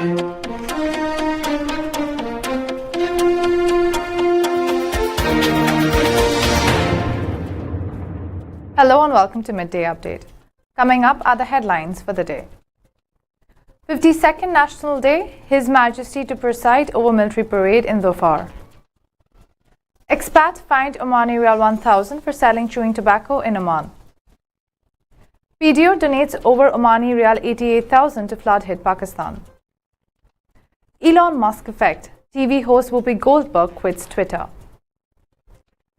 Hello and welcome to Midday Update. Coming up are the headlines for the day. 52nd National Day, His Majesty to preside over military parade in Dhofar. Expat fined Omani Riyal 1,000 for selling chewing tobacco in Oman. PDO donates over Omani Riyal 88,000 to flood-hit Pakistan. Elon Musk effect. TV host Whoopi Goldberg quits Twitter.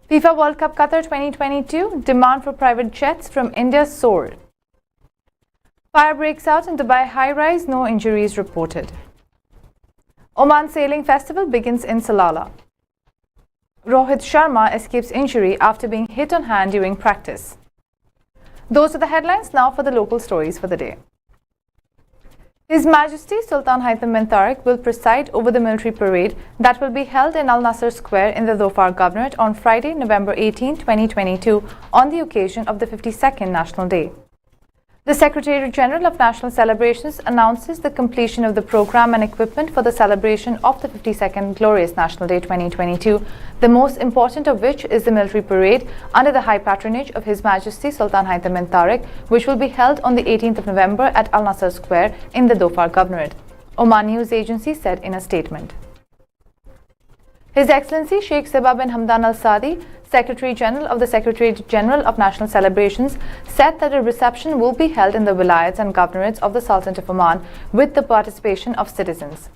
FIFA World Cup Qatar 2022, demand for private jets from India soared. Fire breaks out in Dubai high-rise, no injuries reported. Oman Sailing Festival begins in Salalah. Rohit Sharma escapes injury after being hit on hand during practice. Those are the headlines. Now for the local stories for the day. His Majesty Sultan Haitham bin Tariq will preside over the military parade that will be held in Al Nasser Square in the Dhofar Governorate on Friday, November 18, 2022, on the occasion of the 52nd National Day. The Secretary-General of National Celebrations announces the completion of the program and equipment for the celebration of the 52nd Glorious National Day 2022, the most important of which is the military parade under the high patronage of His Majesty Sultan Haitham bin Tariq, which will be held on the 18th of November at Al Nasser Square in the Dhofar Governorate, Oman News Agency said in a statement. His Excellency Sheikh Sabah bin Hamdan Al Saadi, Secretary-General of the Secretary-General of National Celebrations, said that a reception will be held in the wilayats and governorates of the Sultanate of Oman with the participation of citizens.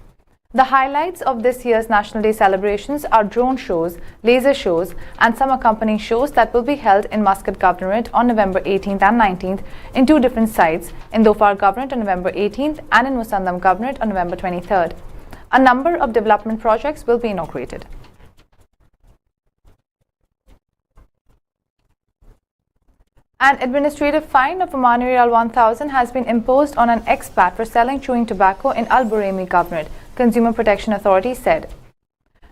The highlights of this year's National Day celebrations are drone shows, laser shows, and some accompanying shows that will be held in Muscat Governorate on November 18th and 19th in two different sites, in Dhofar Governorate on November 18th and in Musandam Governorate on November 23rd. A number of development projects will be inaugurated. An administrative fine of Omani Riyal 1,000 has been imposed on an expat for selling chewing tobacco in Al Buraimi Governorate, Consumer Protection Authority said.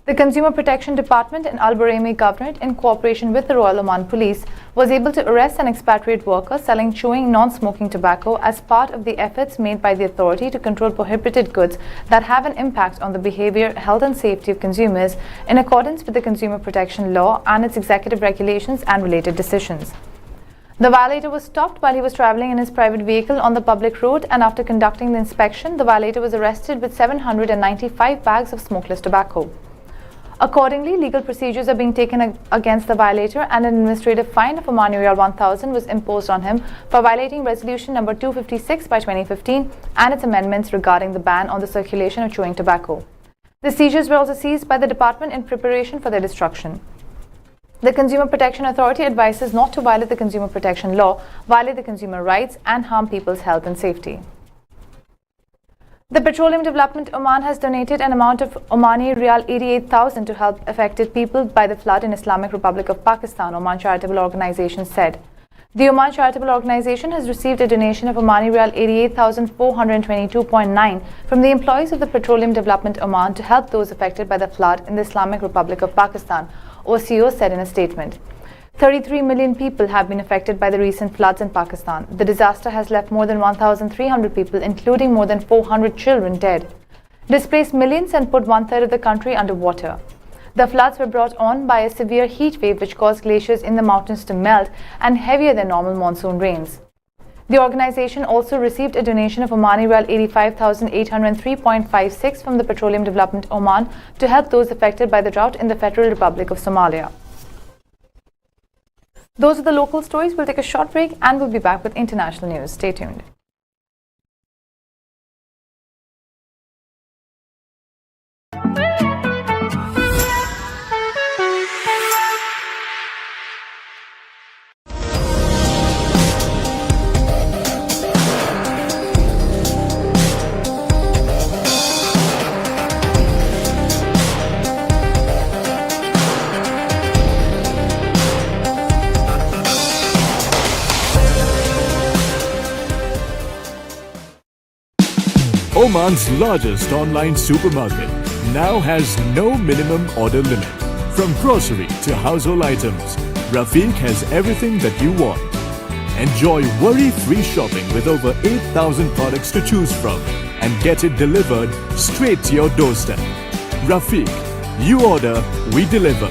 The Consumer Protection Department in Al Buraimi Governorate, in cooperation with the Royal Oman Police, was able to arrest an expatriate worker selling chewing non-smoking tobacco as part of the efforts made by the authority to control prohibited goods that have an impact on the behavior, health and safety of consumers in accordance with the Consumer Protection Law and its executive regulations and related decisions. The violator was stopped while he was travelling in his private vehicle on the public road, and after conducting the inspection, the violator was arrested with 795 bags of smokeless tobacco. Accordingly, legal procedures are being taken against the violator, and an administrative fine of Omani Riyal 1,000 was imposed on him for violating Resolution number 256 by 2015 and its amendments regarding the ban on the circulation of chewing tobacco. The seizures were also seized by the department in preparation for their destruction. The Consumer Protection Authority advises not to violate the Consumer Protection Law, violate the consumer rights, and harm people's health and safety. The Petroleum Development Oman has donated an amount of Omani Riyal 88,000 to help affected people by the flood in Islamic Republic of Pakistan, Oman Charitable Organization said. The Oman Charitable Organization has received a donation of Omani Riyal 88,422.9 from the employees of the Petroleum Development Oman to help those affected by the flood in the Islamic Republic of Pakistan, OCO said in a statement. 33 million people have been affected by the recent floods in Pakistan. The disaster has left more than 1,300 people, including more than 400 children, dead, displaced millions and put one-third of the country underwater. The floods were brought on by a severe heat wave which caused glaciers in the mountains to melt and heavier than normal monsoon rains. The organization also received a donation of Omani Riyal 85,803.56 from the Petroleum Development Oman to help those affected by the drought in the Federal Republic of Somalia. Those are the local stories. We'll take a short break and we'll be back with international news. Stay tuned. Oman's largest online supermarket now has no minimum order limit. From grocery to household items, Rafiq has everything that you want. Enjoy worry-free shopping with over 8,000 products to choose from and get it delivered straight to your doorstep. Rafiq, you order, we deliver.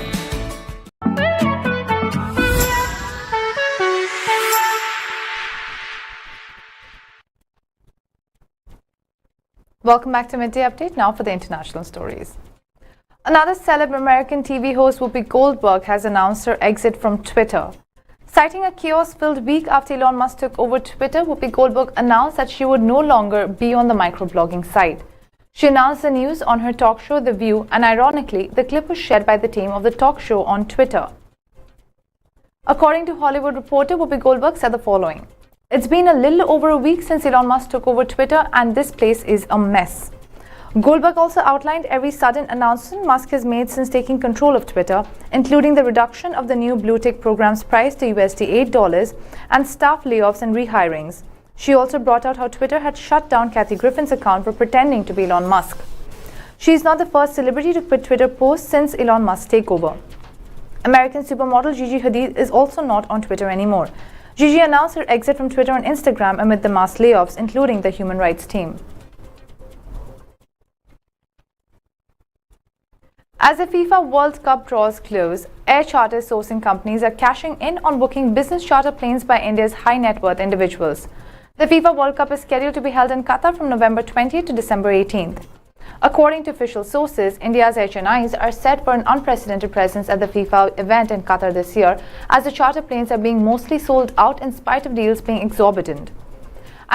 Welcome back to Midday Update. Now for the international stories. Another celeb American TV host Whoopi Goldberg has announced her exit from Twitter. Citing a chaos-filled week after Elon Musk took over Twitter, Whoopi Goldberg announced that she would no longer be on the microblogging site. She announced the news on her talk show The View, and ironically, the clip was shared by the team of the talk show on Twitter. According to Hollywood Reporter, Whoopi Goldberg said the following: "It's been a little over a week since Elon Musk took over Twitter, and this place is a mess." Goldberg also outlined every sudden announcement Musk has made since taking control of Twitter, including the reduction of the new blue tick program's price to USD $8 and staff layoffs and rehirings. She also brought out how Twitter had shut down Kathy Griffin's account for pretending to be Elon Musk. She is not the first celebrity to quit Twitter posts since Elon Musk's takeover. American supermodel Gigi Hadid is also not on Twitter anymore. Gigi announced her exit from Twitter and Instagram amid the mass layoffs, including the human rights team. As the FIFA World Cup draws close, air charter sourcing companies are cashing in on booking business charter planes by India's high net worth individuals. The FIFA World Cup is scheduled to be held in Qatar from November 20th to December 18th. According to official sources, India's HNIs are set for an unprecedented presence at the FIFA event in Qatar this year, as the charter planes are being mostly sold out in spite of deals being exorbitant.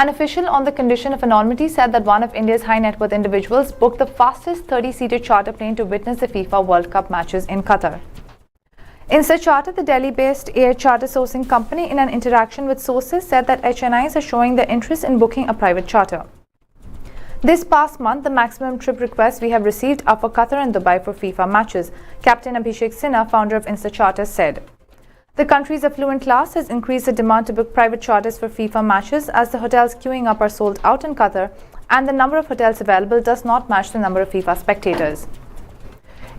An official on the condition of anonymity said that one of India's high net worth individuals booked the fastest 30-seater charter plane to witness the FIFA World Cup matches in Qatar. Insta Charter, the Delhi-based air charter sourcing company, in an interaction with sources, said that HNIs are showing their interest in booking a private charter. "This past month, the maximum trip requests we have received are for Qatar and Dubai for FIFA matches," Captain Abhishek Sinha, founder of Insta Charter, said. The country's affluent class has increased the demand to book private charters for FIFA matches, as the hotels queuing up are sold out in Qatar and the number of hotels available does not match the number of FIFA spectators.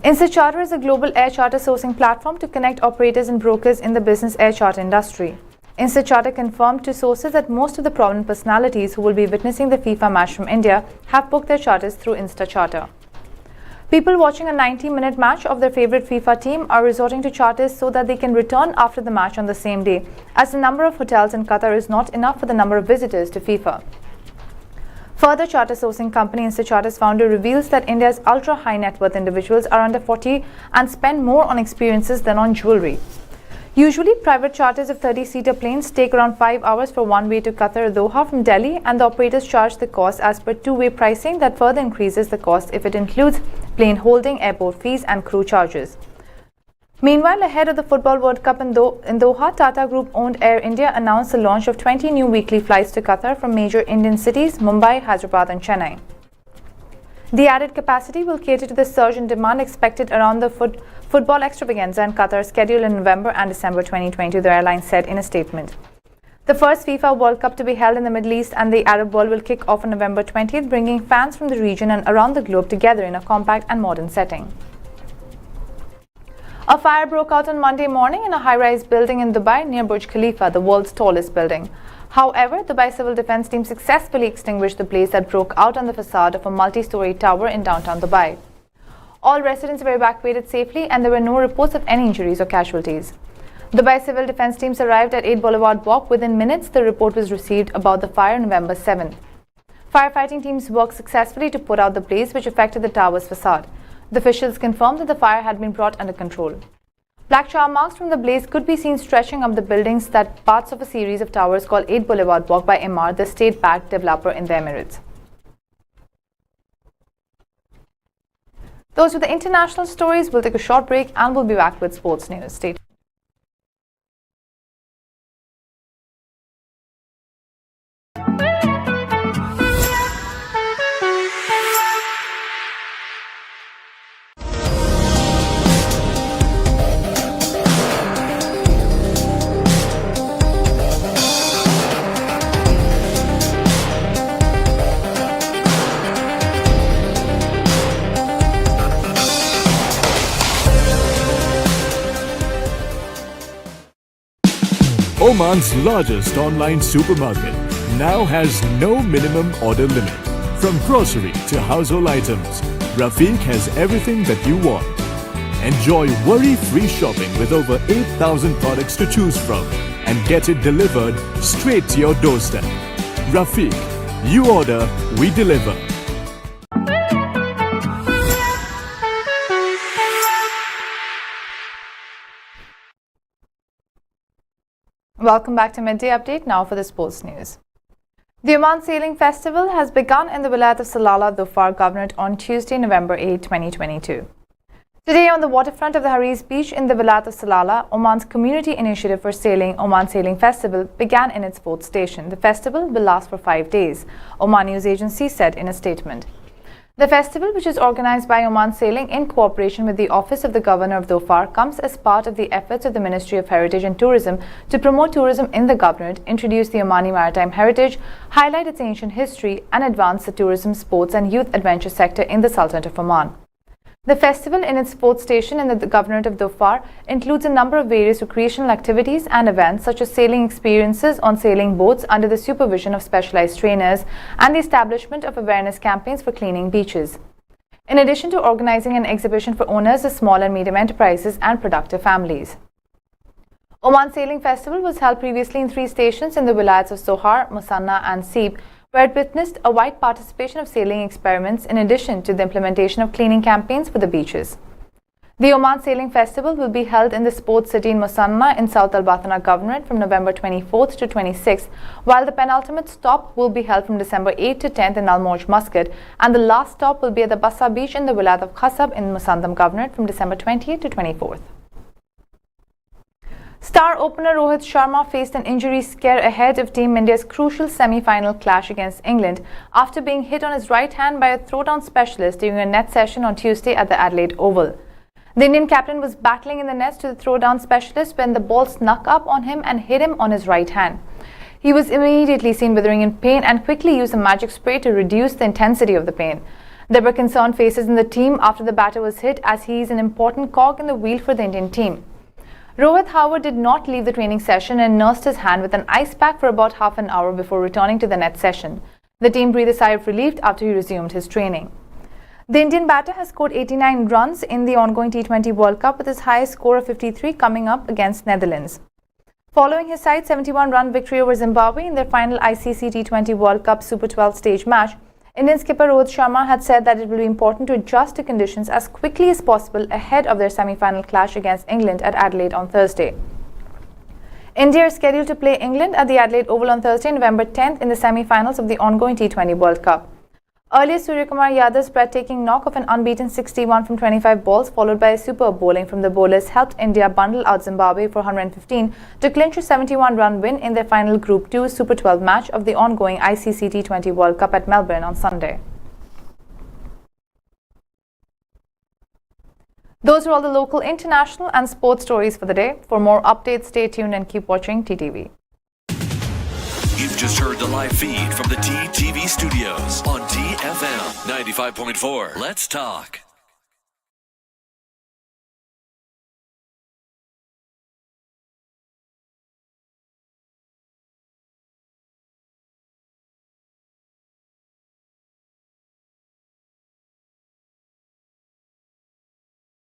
Insta Charter is a global air charter sourcing platform to connect operators and brokers in the business air charter industry. Insta Charter confirmed to sources that most of the prominent personalities who will be witnessing the FIFA match from India have booked their charters through Insta Charter. People watching a 90-minute match of their favorite FIFA team are resorting to charters so that they can return after the match on the same day, as the number of hotels in Qatar is not enough for the number of visitors to FIFA. Further, charter sourcing company Insta Charter's founder reveals that India's ultra-high net worth individuals are under 40 and spend more on experiences than on jewelry. Usually, private charters of 30-seater planes take around 5 hours for one way to Qatar or Doha from Delhi, and the operators charge the cost as per two-way pricing that further increases the cost if it includes plane holding, airport fees, and crew charges. Meanwhile, ahead of the Football World Cup in Doha, Tata Group-owned Air India announced the launch of 20 new weekly flights to Qatar from major Indian cities Mumbai, Hyderabad, and Chennai. The added capacity will cater to the surge in demand expected around the football extravaganza in Qatar, scheduled in November and December 2022, the airline said in a statement. The first FIFA World Cup to be held in the Middle East and the Arab world will kick off on November 20th, bringing fans from the region and around the globe together in a compact and modern setting. A fire broke out on Monday morning in a high-rise building in Dubai near Burj Khalifa, the world's tallest building. However, Dubai Civil Defense Team successfully extinguished the blaze that broke out on the facade of a multi-story tower in downtown Dubai. All residents were evacuated safely and there were no reports of any injuries or casualties. Dubai Civil Defense Teams arrived at 8 Boulevard Walk within minutes the report was received about the fire on November 7th. Firefighting teams worked successfully to put out the blaze which affected the tower's facade. The officials confirmed that the fire had been brought under control. Black char marks from the blaze could be seen stretching up the buildings that parts of a series of towers called 8 Boulevard Walk by Emaar, the state-backed developer in the Emirates. Those were the international stories. We'll take a short break and we'll be back with sports news. Stay tuned. Oman's largest online supermarket now has no minimum order limit. From grocery to household items, Rafiq has everything that you want. Enjoy worry-free shopping with over 8,000 products to choose from and get it delivered straight to your doorstep. Rafiq, you order, we deliver. Welcome back to Midday Update. Now for the sports news. The Oman Sailing Festival has begun in the Vilayat of Salalah, Dhofar Governorate on Tuesday, November 8, 2022. Today on the waterfront of the Haris Beach in the Vilayat of Salalah, Oman's community initiative for sailing, Oman Sailing Festival, began in its fourth station. The festival will last for 5 days, Oman News Agency said in a statement. The festival, which is organized by Oman Sailing in cooperation with the Office of the Governor of Dhofar, comes as part of the efforts of the Ministry of Heritage and Tourism to promote tourism in the Governorate, introduce the Omani maritime heritage, highlight its ancient history, and advance the tourism, sports and youth adventure sector in the Sultanate of Oman. The festival, in its fourth station in the Governorate of Dhofar, includes a number of various recreational activities and events such as sailing experiences on sailing boats under the supervision of specialized trainers and the establishment of awareness campaigns for cleaning beaches. In addition to organizing an exhibition for owners of small and medium enterprises and productive families. Oman Sailing Festival was held previously in 3 stations in the wilayats of Sohar, Musanna and Seeb, where it witnessed a wide participation of sailing experiments in addition to the implementation of cleaning campaigns for the beaches. The Oman Sailing Festival will be held in the sports city in Musanna in South Al-Batana Governorate from November 24th to 26th, while the penultimate stop will be held from December 8th to 10th in Al-Moj, Muscat, and the last stop will be at the Bassa Beach in the Wilayat of Khasab in Musandam Governorate from December 20th to 24th. Star opener Rohit Sharma faced an injury scare ahead of Team India's crucial semi-final clash against England after being hit on his right hand by a throwdown specialist during a net session on Tuesday at the Adelaide Oval. The Indian captain was battling in the nets to the throwdown specialist when the ball snuck up on him and hit him on his right hand. He was immediately seen withering in pain and quickly used a magic spray to reduce the intensity of the pain. There were concerned faces in the team after the batter was hit, as he is an important cog in the wheel for the Indian team. Rohit, however, did not leave the training session and nursed his hand with an ice pack for about half an hour before returning to the net session. The team breathed a sigh of relief after he resumed his training. The Indian batter has scored 89 runs in the ongoing T20 World Cup, with his highest score of 53 coming up against Netherlands. Following his side's 71-run victory over Zimbabwe in their final ICC T20 World Cup Super 12 stage match, Indian skipper Rohit Sharma had said that it will be important to adjust to conditions as quickly as possible ahead of their semi-final clash against England at Adelaide on Thursday. India is scheduled to play England at the Adelaide Oval on Thursday, November 10th in the semi-finals of the ongoing T20 World Cup. Earlier, Suryakumar Yadav's breathtaking knock of an unbeaten 61 from 25 balls, followed by a superb bowling from the bowlers, helped India bundle out Zimbabwe for 115 to clinch a 71-run win in their final Group 2 Super 12 match of the ongoing ICC T20 World Cup at Melbourne on Sunday. Those are all the local, international and sports stories for the day. For more updates, stay tuned and keep watching TTV. You've just heard the live feed from the TTV studios on TFM 95.4. Let's talk.